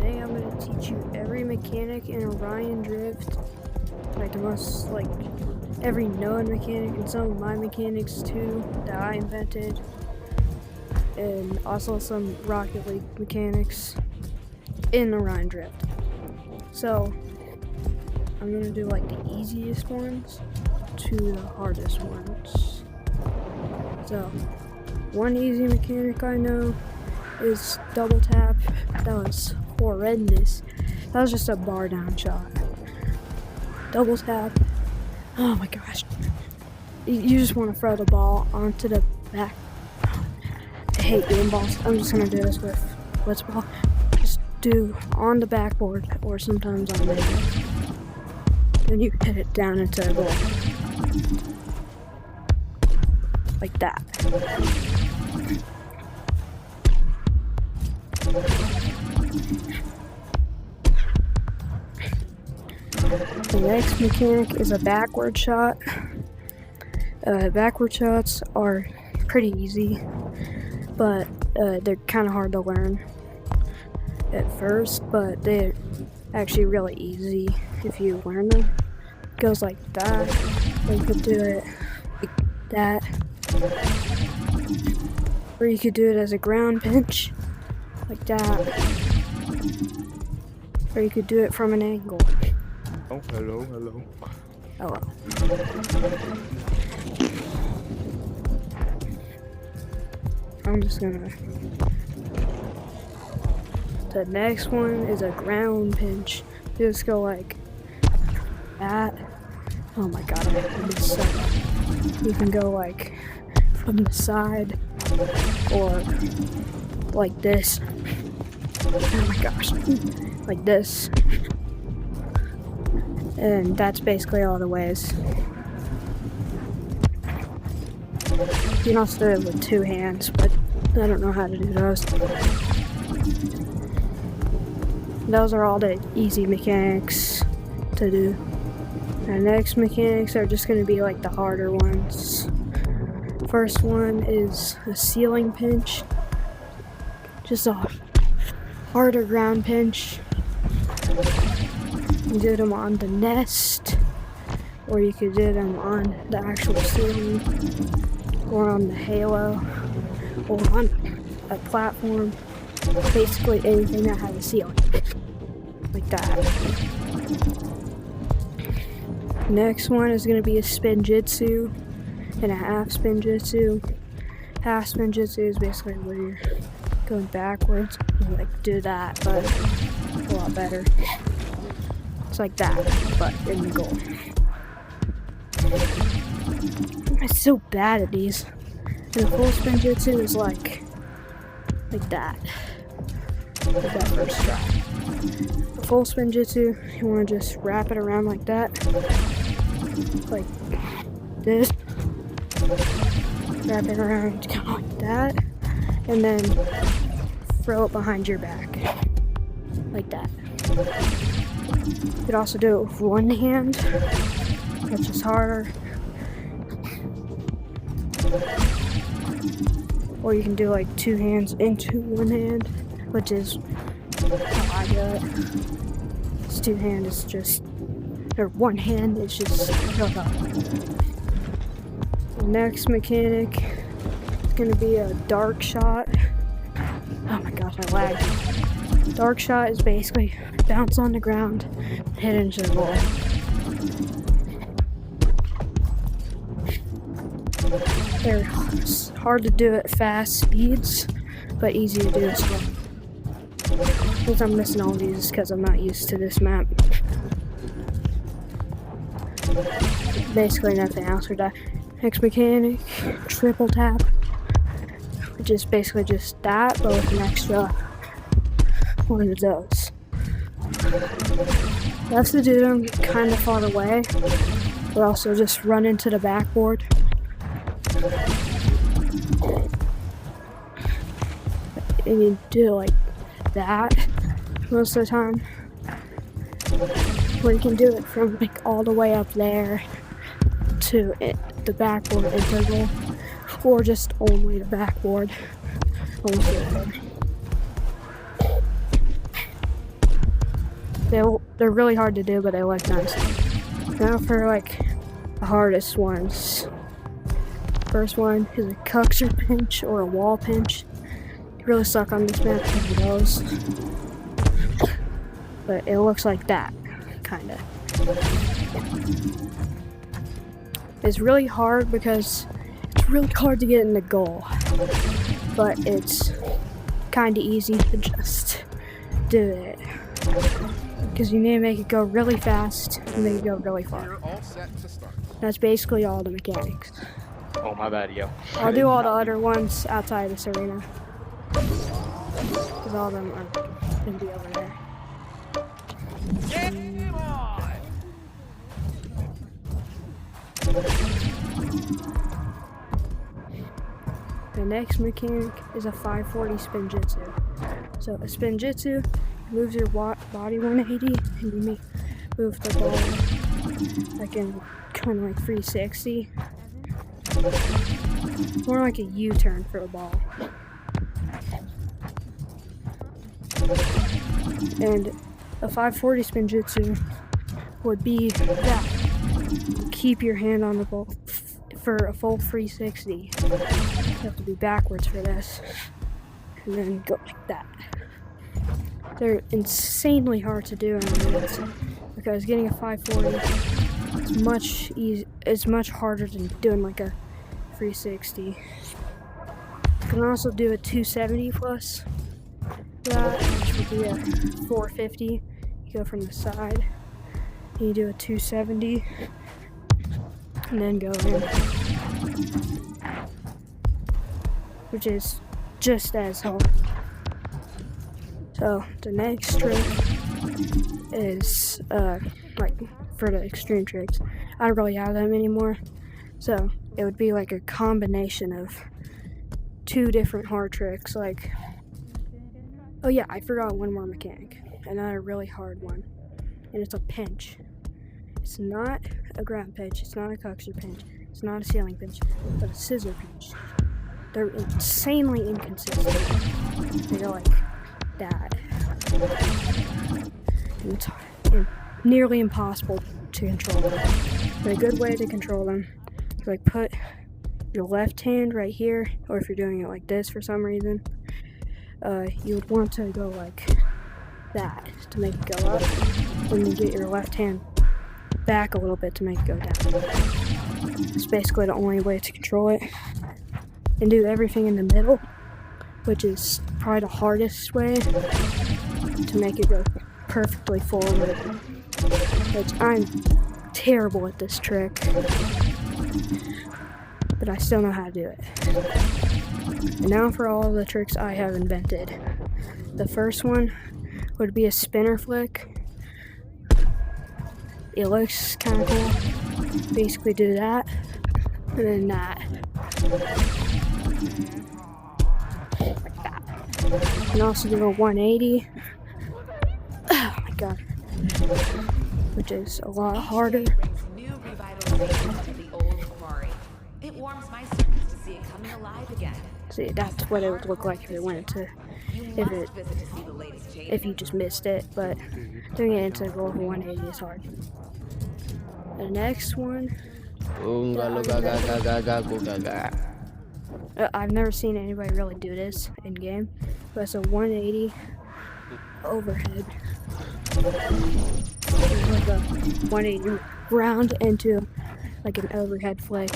Today I'm going to teach you every mechanic in Orion Drift, like the most, like every known mechanic and some of my mechanics too that I invented, and also some Rocket League mechanics in Orion Drift. So I'm going to do like the easiest ones to the hardest ones. So one easy mechanic I know is double tap. That was horrendous. That was just a bar down shot. Double tap. Oh my gosh. You just want to throw the ball onto the back. I hate doing balls. I'm just gonna do this with blitzball. Just do on the backboard or sometimes on the net. Then you hit it down into the goal. Like that. The next mechanic is a backward shot. Backward shots are pretty easy, but they're kind of hard to learn at first, but they're actually really easy if you learn them. It goes like that, or you could do it like that, or you could do it as a ground pinch, like that, or you could do it from an angle. Oh, hello. Oh well. I'm just gonna... The next one is a ground pinch. You just go like that. Oh my god, I hate this so much. You can go like from the side or like this. Oh my gosh. Like this. And that's basically all the ways. You can also do it with two hands, but I don't know how to do those. Those are all the easy mechanics to do. The next mechanics are just going to be like the harder ones. First one is a ceiling pinch. Just a harder ground pinch. You do them on the nest, or you could do them on the actual ceiling, or on the halo, or on a platform. Basically anything that has a ceiling, like that. Next one is going to be a spin jitsu and a half spin jitsu. Half spin jitsu is basically where you're going backwards. You like do that, but a lot better. It's like that, but in the goal. I'm so bad at these. And a full spin jitsu is like that. Like that first try. A full spin jitsu, you want to just wrap it around like that. Like this. Wrap it around kind of like that. And then throw it behind your back. Like that. You could also do it with one hand, which is harder. Or you can do like two hands into one hand, which is how I do it. This two hand is just, or one hand is just held up. The next mechanic is going to be a dark shot. Oh my gosh, I lagged. Dark shot is basically bounce on the ground, hit into the ball. They're hard to do at fast speeds, but easy to do as well. Since I'm missing all these because I'm not used to this map. Basically nothing else for that. Next mechanic, triple tap, which is basically just that, but with an extra one of those. You have to do them kind of far away, but also just run into the backboard. And you do like that most of the time. Or you can do it from like all the way up there to the backboard integral, or just only the backboard. Almost They're really hard to do, but they look nice. Now for like the hardest ones. First one is a cuxer pinch or a wall pinch. You really suck on this map because of those. But it looks like that, kinda. It's really hard because it's really hard to get in the goal. But it's kinda easy to just do it. Because you need to make it go really fast and make it go really far. That's basically all the mechanics. Oh, my bad, yo. I'll do all the other ones outside this arena. Because all of them are going to be over there. Game on! The next mechanic is a 540 spin jitsu. So a spin jitsu moves your body 180 and you move the ball like in kind of like 360. More like a U-turn for the ball. And a 540 spin jitsu would be that. Keep your hand on the ball for a full 360. You have to be backwards for this. And then go like that. They're insanely hard to do in this because getting a 540 is much harder than doing like a 360. You can also do a 270 plus that, which would be a 450. You go from the side, and you do a 270, and then go in, which is just as hard. So the next trick is like for the extreme tricks. I don't really have them anymore, so it would be like a combination of two different hard tricks. Like, oh yeah, I forgot one more mechanic, another really hard one, and it's a pinch. It's not a ground pinch, it's not a cuxer pinch, it's not a ceiling pinch, but a scissor pinch. They're insanely inconsistent. They go like that. And it's nearly impossible to control them. But a good way to control them is like put your left hand right here, or if you're doing it like this for some reason, you would want to go like that to make it go up, and then get your left hand back a little bit to make it go down. It's basically the only way to control it. And do everything in the middle, which is probably the hardest way to make it go perfectly forward. Which I'm terrible at this trick, but I still know how to do it. And now for all the tricks I have invented. The first one would be a spinner flick. It looks kind of cool. Basically do that, and then that. Like that. You can also do a 180. Oh my god. Which is a lot harder. New revitalization to the old quarry. It warms my spirits to see it coming alive again. See, that's what it would look like if it went to, if you just missed it, but doing it into roll of 180 is hard. The next one, I've never seen anybody really do this in game, but it's a 180 overhead. It's like a 180 round into like an overhead flick.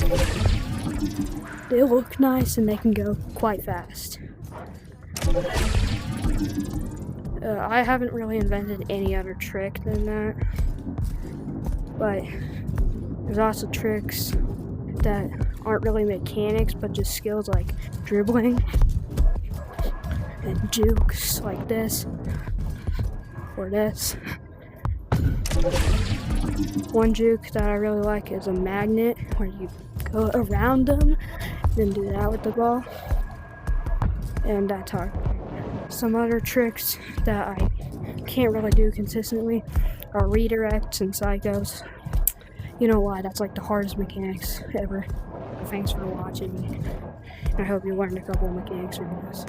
They look nice and they can go quite fast. I haven't really invented any other trick than that, but there's also tricks that aren't really mechanics but just skills like dribbling and jukes like this or this. One juke that I really like is a magnet where you go around them then do that with the ball, and that's hard. Some other tricks that I can't really do consistently are redirects and psychos. You know why? That's like the hardest mechanics ever. Thanks for watching. I hope you learned a couple of mechanics from this.